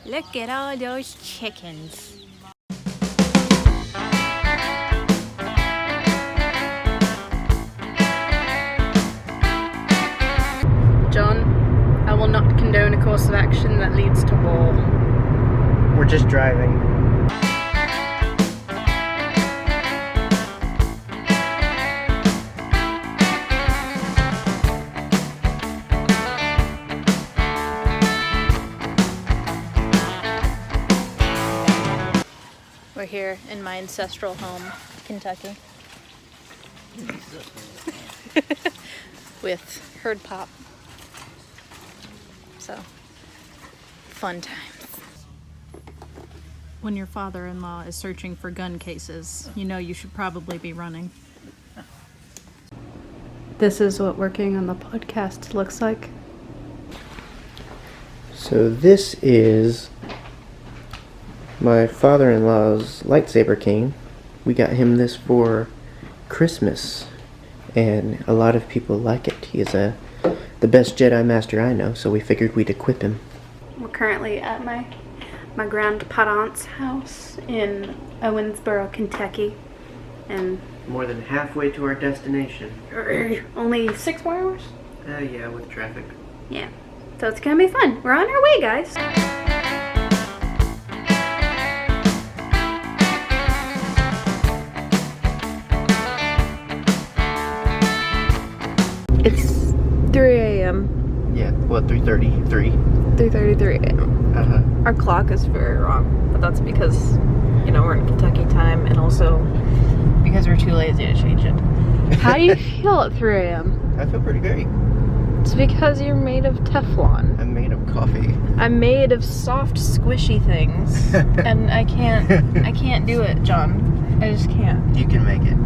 Look at all those chickens. John, I will not condone a course of action that leads to war. We're just driving. We're here in my ancestral home, Kentucky. With herd pop. So, fun times. When your father-in-law is searching for gun cases, you know you should probably be running. This is what working on the podcast looks like. So this is my father-in-law's lightsaber cane. We got him this for Christmas, and a lot of people like it. He is the best Jedi Master I know, so we figured we'd equip him. We're currently at my grandparents' house in Owensboro, Kentucky, and More than halfway to our destination. only 6 more hours? Yeah, with traffic. Yeah, so it's gonna be fun. We're on our way, guys. It's 3 a.m. Yeah, well, 3:33. 3:33 a.m. Uh-huh. Our clock is very wrong, but that's because, we're in Kentucky time, and also because we're too lazy to change it. How do you feel at 3 a.m.? I feel pretty great. It's because you're made of Teflon. I'm made of coffee. I'm made of soft, squishy things, and I can't do it, John. I just can't. You can make it.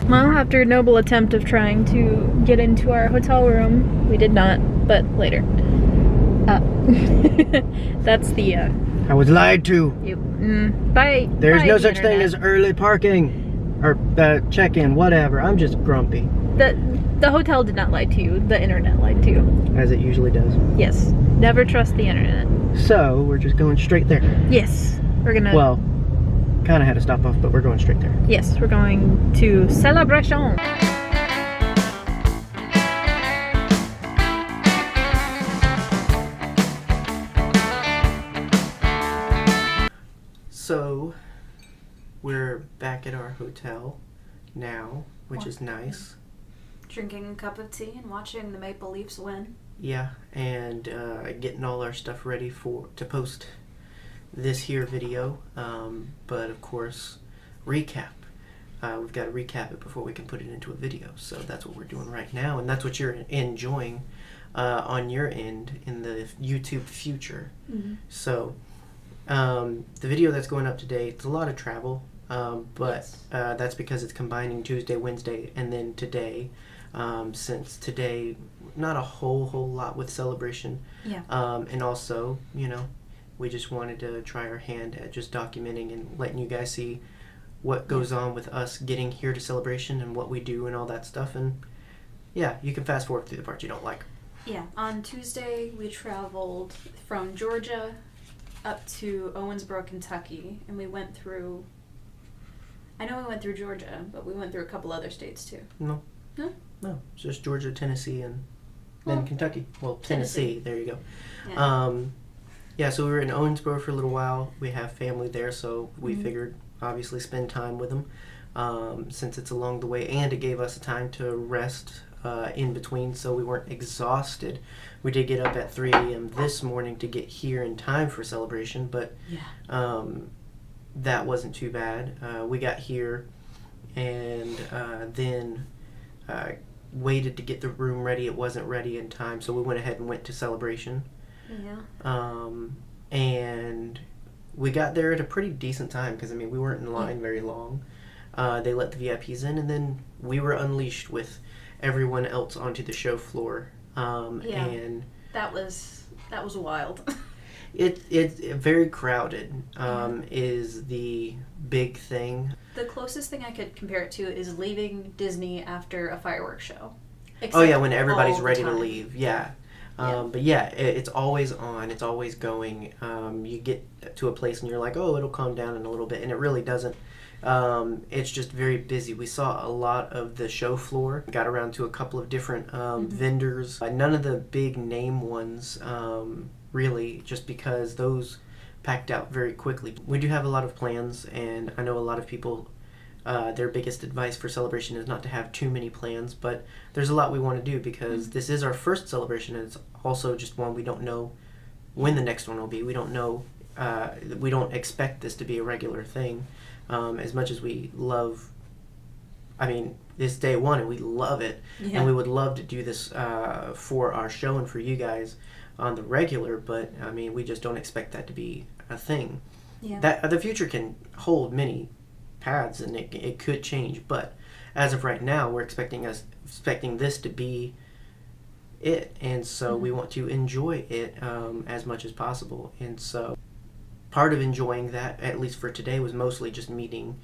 Well, after a noble attempt of trying to get into our hotel room, we did not, but later. That's the, I was lied to. bye. There's bye, no the such thing internet. as early parking or check-in, whatever. I'm just grumpy, The hotel did not lie to you. The internet lied to you. as it usually does. Yes. Never trust the internet. So we're just going straight there. Yes. We're gonna... Well, kind of had to stop off, but we're going straight there. Yes, we're going to Celebration. So we're back at our hotel now, which is nice. Drinking a cup of tea and watching the Maple Leafs win. Yeah, and getting all our stuff ready to post this here video. But of course, recap. We've got to recap it before we can put it into a video. So that's what we're doing right now, and that's what you're enjoying on your end in the YouTube future. Mm-hmm. So the video that's going up today, it's a lot of travel, but Yes. that's because it's combining Tuesday, Wednesday, and then today. Since today, not a whole lot with celebration. Yeah. And also, we just wanted to try our hand at just documenting and letting you guys see what goes on with us getting here to celebration and what we do and all that stuff. And yeah, you can fast forward through the parts you don't like. Yeah. On Tuesday, we traveled from Georgia up to Owensboro, Kentucky, and we went through... I know we went through Georgia, but we went through a couple other states, too. No. No? No, it's just Georgia, Tennessee, and then Well, Kentucky. Well, Tennessee. There you go. Yeah. Yeah, so we were in Owensboro for a little while. We have family there, so we Mm-hmm. figured obviously spend time with them since it's along the way, and it gave us time to rest in between, so we weren't exhausted. We did get up at 3 a.m. this morning to get here in time for celebration, but Yeah. that wasn't too bad. We got here and then waited to get the room ready. It wasn't ready in time, so we went ahead and went to celebration. Yeah. And we got there at a pretty decent time because, I mean, we weren't in line very long. They let the VIPs in, and then we were unleashed with everyone else onto the show floor. And that was wild. It's very crowded. Is the big thing. The closest thing I could compare it to is leaving Disney after a fireworks show. When everybody's ready to leave. Yeah. But yeah, it's always on. It's always going. You get to a place and you're like, oh, it'll calm down in a little bit, and it really doesn't. It's just very busy. We saw a lot of the show floor. Got around to a couple of different vendors. None of the big name ones, really, just because those packed out very quickly. We do have a lot of plans, and I know a lot of people, their biggest advice for Celebration is not to have too many plans, but there's a lot we want to do because this is our first Celebration, and it's also just one we don't know when the next one will be. We don't know, we don't expect this to be a regular thing. As much as we love, I mean, it's day one and we love it, and we would love to do this for our show and for you guys on the regular, but I mean, we just don't expect that to be a thing. That the future can hold many paths, and it could change, but as of right now, we're expecting this to be it, and so we want to enjoy it as much as possible. And so part of enjoying that, at least for today, was mostly just meeting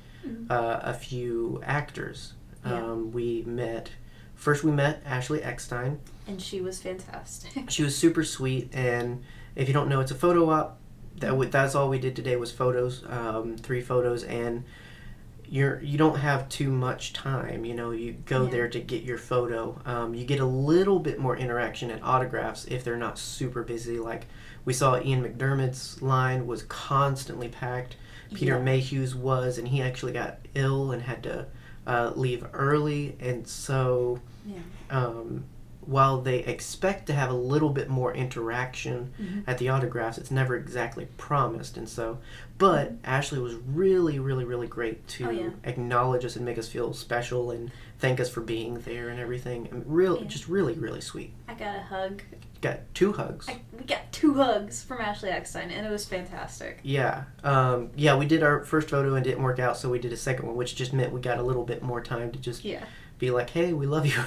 a few actors. We met Ashley Eckstein, and she was fantastic. She was super sweet, and if you don't know, it's a photo op. That's all we did today was photos, 3 photos, and you don't have too much time. You go there to get your photo. You get a little bit more interaction and autographs if they're not super busy. Like we saw Ian McDermott's line was constantly packed. Peter Mayhew's was, and he actually got ill and had to leave early, and so while they expect to have a little bit more interaction at the autographs, it's never exactly promised. And so, but Ashley was really, really, really great to acknowledge us and make us feel special and thank us for being there and everything. And just really, really sweet. I got a hug. Got 2 hugs. We got 2 hugs from Ashley Eckstein, and it was fantastic. Yeah. We did our first photo and it didn't work out, so we did a second one, which just meant we got a little bit more time to just be like, hey, we love you.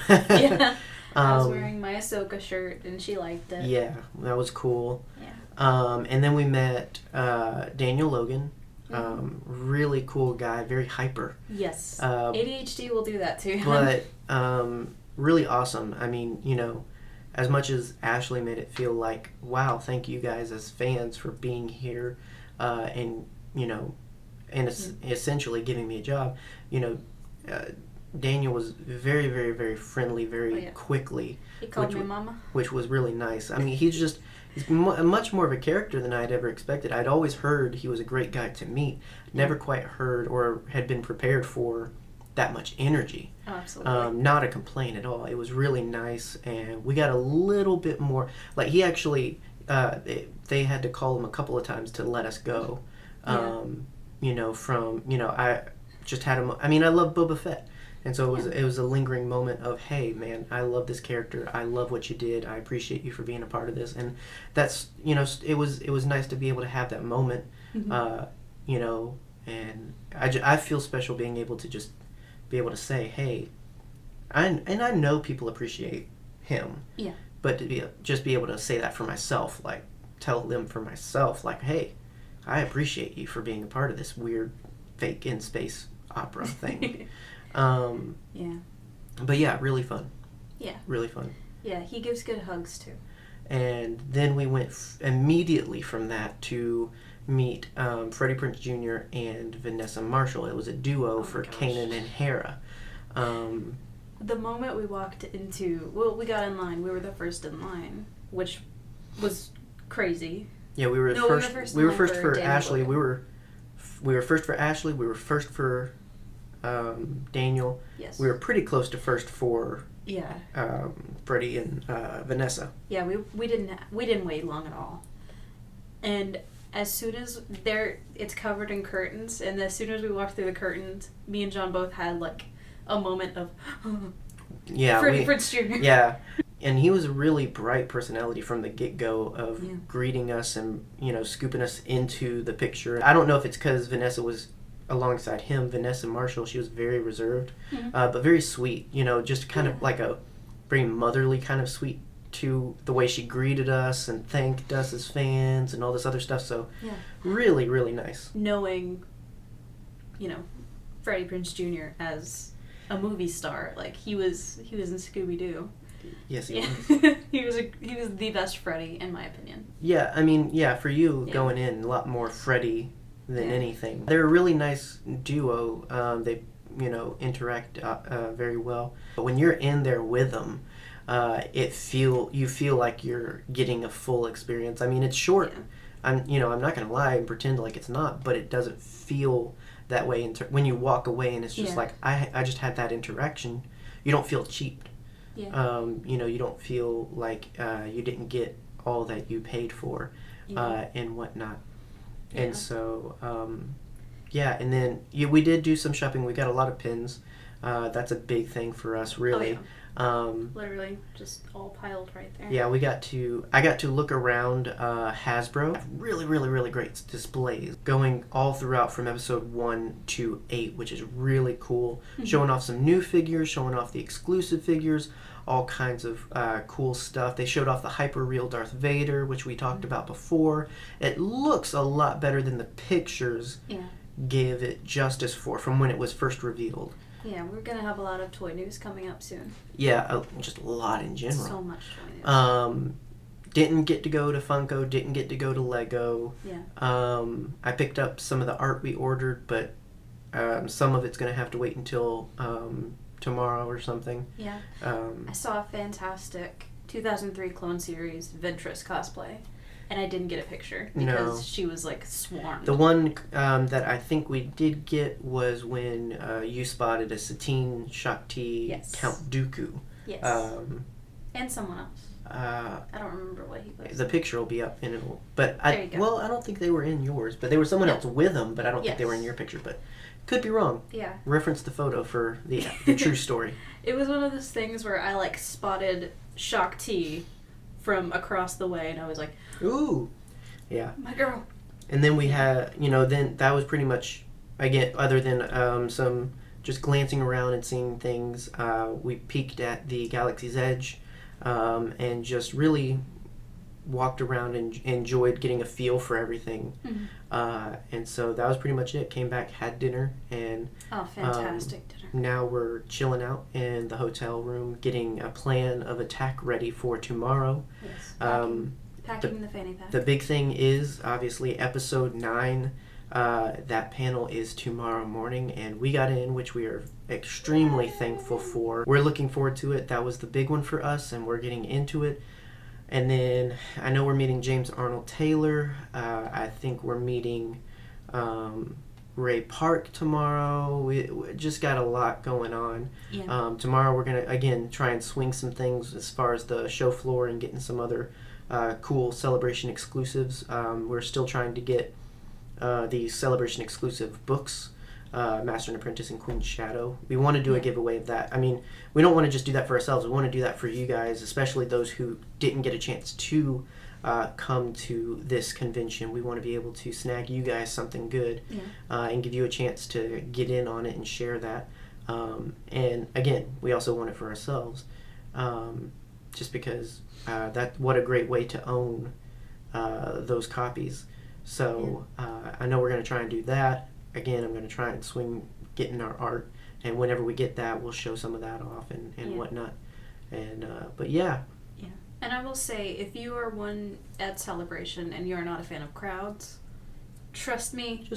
I was wearing my Ahsoka shirt, and she liked it. Yeah, that was cool. Yeah. And then we met Daniel Logan. Really cool guy, very hyper. Yes. ADHD will do that too. But really awesome. I mean, as much as Ashley made it feel like, wow, thank you guys as fans for being here, and essentially giving me a job. Daniel was very, very, very friendly, very quickly. He called me Mama. Which was really nice. I mean, he's much more of a character than I'd ever expected. I'd always heard he was a great guy to meet. Never quite heard or had been prepared for that much energy. Oh, absolutely. Not a complaint at all. It was really nice, and we got a little bit more. Like, he actually, they had to call him a couple of times to let us go. I just had him. I mean, I love Boba Fett. And so it was a lingering moment of, hey, man, I love this character. I love what you did. I appreciate you for being a part of this. And that's, it was nice to be able to have that moment, and I feel special being able to just be able to say, hey, I know people appreciate him. Yeah. But to be able to say that for myself, like tell them for myself, like, hey, I appreciate you for being a part of this weird fake in space opera thing. But yeah, really fun. Yeah. Really fun. Yeah, he gives good hugs too. And then we went immediately from that to meet Freddie Prinze Jr. and Vanessa Marshall. It was a duo for Kanan and Hera. The moment we walked into, we got in line. We were the first in line, which was crazy. Yeah, we were first. We were first for Ashley. We were first for Ashley. We were first for Daniel. Yes. We were pretty close to first for Freddie and Vanessa. Yeah, we didn't wait long at all. And as soon as it's covered in curtains, and as soon as we walked through the curtains, me and John both had like a moment of Freddie Prinze Jr. Yeah. and he was a really bright personality from the get-go of Yeah. greeting us and, you know, scooping us into the picture. I don't know if it's because Vanessa was alongside him. Vanessa Marshall, she was very reserved, but very sweet, you know, just kind of like a very motherly kind of sweet to the way she greeted us and thanked us as fans and all this other stuff. So really, really nice. Knowing, you know, Freddie Prinze Jr. as a movie star, like he was in Scooby-Doo. Yes, he was. he was the best Freddy in my opinion. Yeah, I mean, for you going in, a lot more Freddy than anything. They're a really nice duo. They, you know, interact very well. But when you're in there with them, you feel like you're getting a full experience. I mean, it's short. I'm not gonna lie and pretend like it's not, but it doesn't feel that way when you walk away and it's just like I just had that interaction. You don't feel cheaped. You know, you don't feel like you didn't get all that you paid for and whatnot. And so and then we did do some shopping. We got a lot of pins. That's a big thing for us, really. Literally just all piled right there. Yeah, I got to look around Hasbro. Really, really, really great displays going all throughout from episode 1 to 8, which is really cool. Showing off some new figures, showing off the exclusive figures, all kinds of cool stuff. They showed off the hyper-real Darth Vader, which we talked about before. It looks a lot better than the pictures gave it justice for from when it was first revealed. Yeah, we're going to have a lot of toy news coming up soon. Yeah, just a lot in general. So much toy news. Didn't get to go to Funko, didn't get to go to Lego. Yeah. I picked up some of the art we ordered, but some of it's going to have to wait until tomorrow or something. Yeah. I saw a fantastic 2003 Clone Series Ventress cosplay. And I didn't get a picture because she was like swarmed. The one that I think we did get was when you spotted a Satine Shakti Count Dooku. Yes. And someone else. I don't remember what he was. The picture will be up and it'll. But there you go. I don't think they were in yours, but they were someone else with them. But I don't think they were in your picture. But could be wrong. Yeah. Reference the photo for the true story. It was one of those things where I like spotted Shakti from across the way, and I was like, ooh, yeah, my girl. And then we had, then that was pretty much, again, other than some just glancing around and seeing things, we peeked at the Galaxy's Edge and just really walked around and enjoyed getting a feel for everything. And so that was pretty much it. Came back, had dinner, and fantastic dinner. Now we're chilling out in the hotel room, getting a plan of attack ready for tomorrow. Yes. Packing the fanny pack. The big thing is obviously episode 9. That panel is tomorrow morning, and we got in, which we are extremely thankful for. We're looking forward to it. That was the big one for us, and we're getting into it. And then I know we're meeting James Arnold Taylor. I think we're meeting Ray Park tomorrow. We just got a lot going on. Yeah. Tomorrow we're going to, again, try and swing some things as far as the show floor and getting some other cool Celebration exclusives. We're still trying to get the Celebration exclusive books, Master and Apprentice and Queen's Shadow. We want to do a giveaway of that. I mean, we don't want to just do that for ourselves. We want to do that for you guys, especially those who didn't get a chance to come to this convention. We want to be able to snag you guys something good and give you a chance to get in on it and share that. And again, we also want it for ourselves, just because what a great way to own those copies. So I know we're going to try and do that. Again, I'm going to try and swing getting our art, and whenever we get that, we'll show some of that off and whatnot. And but yeah. And I will say, if you are one at Celebration and you are not a fan of crowds, trust me,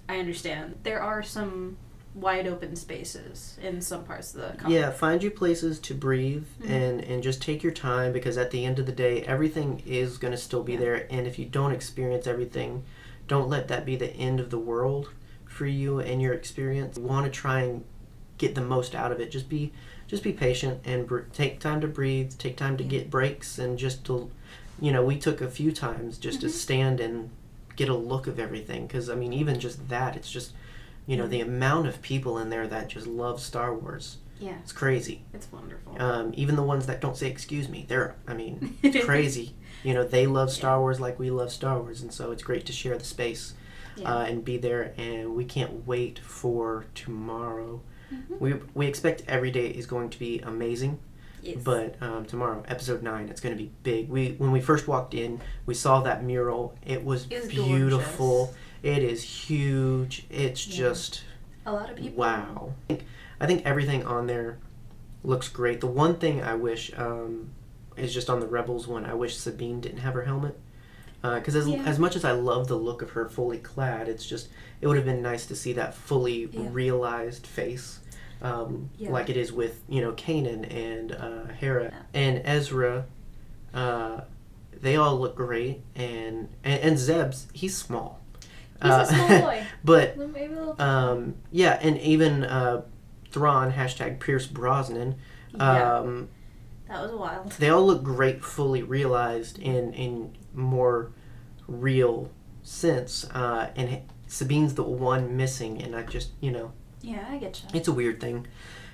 I understand. There are some wide open spaces in some parts of the con. Yeah, find you places to breathe and just take your time, because at the end of the day, everything is going to still be there. And if you don't experience everything, don't let that be the end of the world for you and your experience. You want to try and get the most out of it. Just be patient and take time to breathe, take time to get breaks, and just to, we took a few times just to stand and get a look of everything. Because, I mean, even just that, it's just, the amount of people in there that just love Star Wars. Yeah. It's crazy. It's wonderful. Even the ones that don't say excuse me, it's crazy. You know, they love Star Wars like we love Star Wars, and so it's great to share the space and be there, and we can't wait for tomorrow. We expect every day is going to be amazing. Yes. But tomorrow, episode 9, it's going to be big. When we first walked in, we saw that mural. It was beautiful. Gorgeous. It is huge. It's just a lot of people. Wow. I think everything on there looks great. The one thing I wish is just on the Rebels one. I wish Sabine didn't have her helmet. Because as much as I love the look of her fully clad, it would have been nice to see that fully realized face. Like it is with, Kanan and Hera and Ezra. They all look great, and Zeb's, he's small. He's a small boy. But and even Thrawn, #Pierce Brosnan. That was wild. They all look great, fully realized in more real sense. And Sabine's the one missing, and I just, Yeah, I get you. It's a weird thing.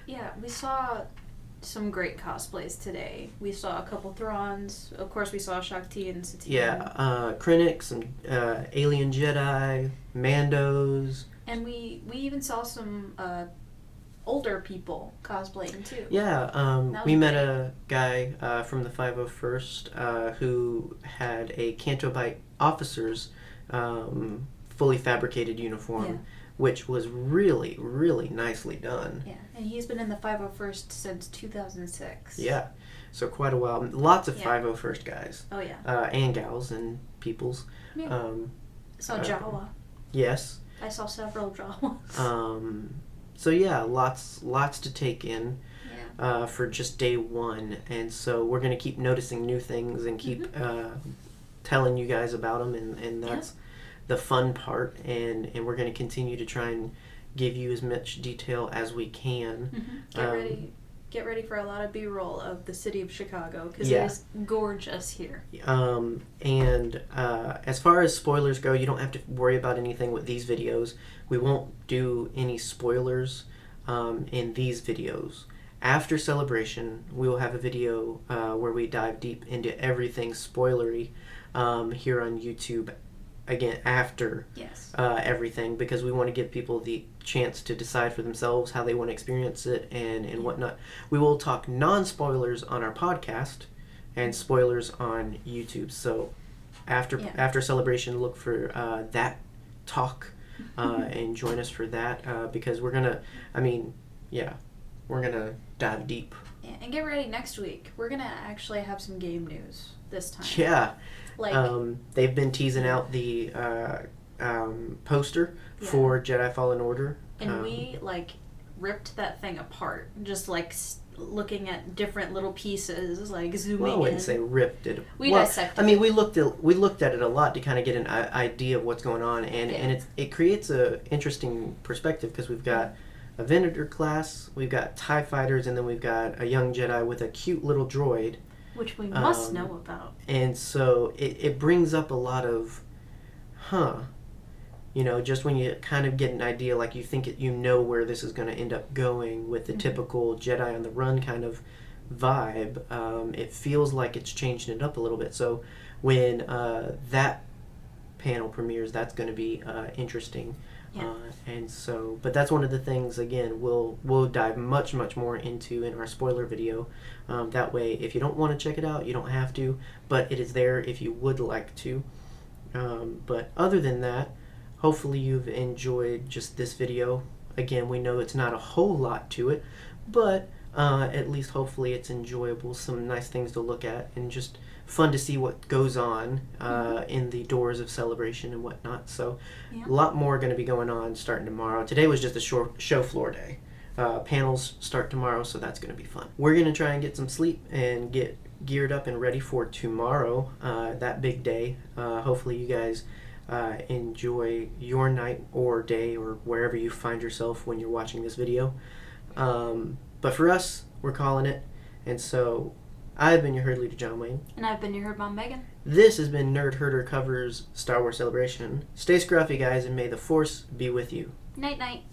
Yeah, we saw some great cosplays today. We saw a couple Thrawns. Of course, we saw Shakti and Satine. Yeah, Krennic, some Alien Jedi, Mandos. And we even saw some older people cosplaying too. Yeah, we met a guy from the 501st who had a Canto Bight officer's fully fabricated uniform. Yeah. Which was really, really nicely done. Yeah, and he's been in the 501st since 2006. Yeah, so quite a while. Lots of 501st guys. Oh, yeah. And gals and peoples. Yeah. Saw Jawa. Yes. I saw several Jawas. So, yeah, lots to take in for just day one. And so we're going to keep noticing new things and keep telling you guys about them. And that's... the fun part, and we're going to continue to try and give you as much detail as we can. Get ready for a lot of B-roll of the city of Chicago, because it is gorgeous here. And as far as spoilers go, you don't have to worry about anything with these videos. We won't do any spoilers in these videos. After Celebration, we will have a video where we dive deep into everything spoilery here on YouTube. Again, after everything, because we want to give people the chance to decide for themselves how they want to experience it and whatnot. We will talk non-spoilers on our podcast and spoilers on YouTube. So after Celebration, look for that talk and join us for that because we're going to dive deep. Yeah, and get ready next week. We're going to actually have some game news this time. Yeah. They've been teasing out the poster for Jedi Fallen Order. And we, ripped that thing apart. Just, looking at different little pieces, zooming in. Well, I wouldn't say ripped it. We dissected it. I mean, we looked at it a lot to kind of get an idea of what's going on. And it creates a interesting perspective because we've got a Venator class, we've got TIE fighters, and then we've got a young Jedi with a cute little droid. Which we must know about. And so it brings up a lot of, just when you kind of get an idea, you think where this is going to end up going with the typical Jedi on the run kind of vibe. It feels like it's changing it up a little bit. So when that panel premieres, that's going to be interesting. Yeah. But that's one of the things, again, we'll dive much, much more into in our spoiler video. That way, if you don't want to check it out, you don't have to, but it is there if you would like to. But other than that, hopefully you've enjoyed just this video. Again, we know it's not a whole lot to it, but at least hopefully it's enjoyable, some nice things to look at, and just fun to see what goes on in the doors of Celebration and whatnot. So a lot more going to be going on starting tomorrow. Today was just a show floor day. Panels start tomorrow, so that's going to be fun. We're going to try and get some sleep and get geared up and ready for tomorrow, that big day. Hopefully you guys enjoy your night or day or wherever you find yourself when you're watching this video. But for us, we're calling it. And so I've been your herd leader, John Wayne. And I've been your herd mom, Megan. This has been Nerdherder Covers Star Wars Celebration. Stay scruffy, guys, and may the Force be with you. Night, night.